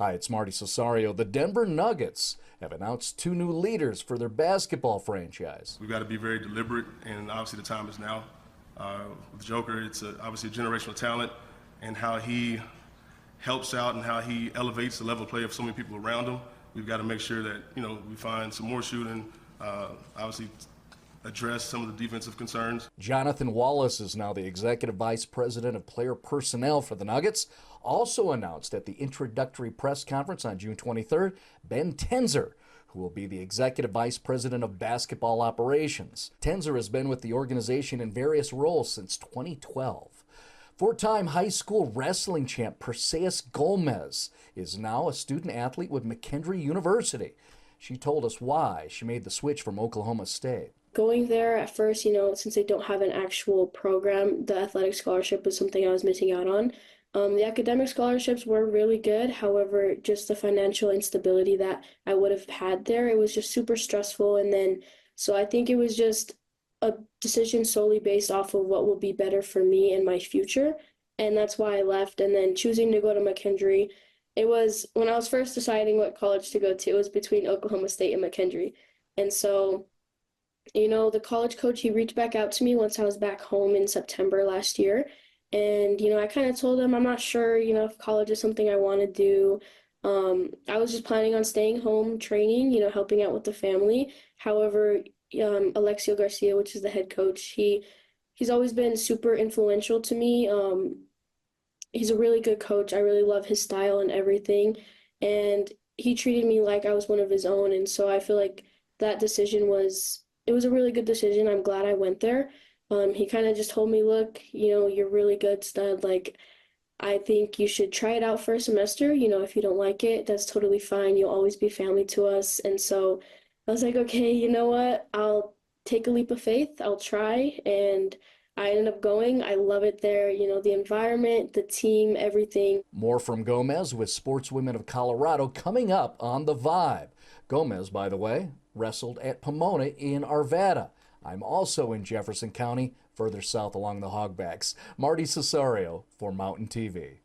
Hi, it's Marty Cesario. The Denver Nuggets have announced two new leaders for their basketball franchise. We've got to be very deliberate, and obviously the time is now. With Joker, it's obviously a generational talent, and how he helps out and how he elevates the level of play of so many people around him. We've got to make sure that we find some more shooting, obviously address some of the defensive concerns. Jonathan Wallace is now the Executive Vice President of Player Personnel for the Nuggets. Also announced at the introductory press conference on June 23rd, Ben Tenzer, who will be the Executive Vice President of Basketball Operations. Tenzer has been with the organization in various roles since 2012. Four-time high school wrestling champ Perseus Gomez is now a student athlete with McKendree University. She told us why she made the switch from Oklahoma State. Going there at first, since they don't have an actual program, the athletic scholarship was something I was missing out on. The academic scholarships were really good. However, just the financial instability that I would have had there, it was just super stressful. So I think it was just a decision solely based off of what will be better for me in my future. And that's why I left. And then choosing to go to McKendree, it was, when I was first deciding what college to go to, it was between Oklahoma State and McKendree. And so, the college coach, he reached back out to me once I was back home in September last year. And, I kind of told him I'm not sure, if college is something I want to do. I was just planning on staying home, training, helping out with the family. However, Alexio Garcia, which is the head coach, he's always been super influential to me. He's a really good coach. I really love his style and everything. And he treated me like I was one of his own. And so I feel like that decision was a really good decision. I'm glad I went there. He kind of just told me, look, you're really good, stud. Like, I think you should try it out for a semester. If you don't like it, that's totally fine. You'll always be family to us. And so I was like, okay, you know what? I'll take a leap of faith. I'll try. And I ended up going. I love it there. The environment, the team, everything. More from Gomez with Sportswomen of Colorado coming up on The Vibe. Gomez, by the way, wrestled at Pomona in Arvada. I'm also in Jefferson County, further south along the Hogbacks. Marty Cesario for Mountain TV.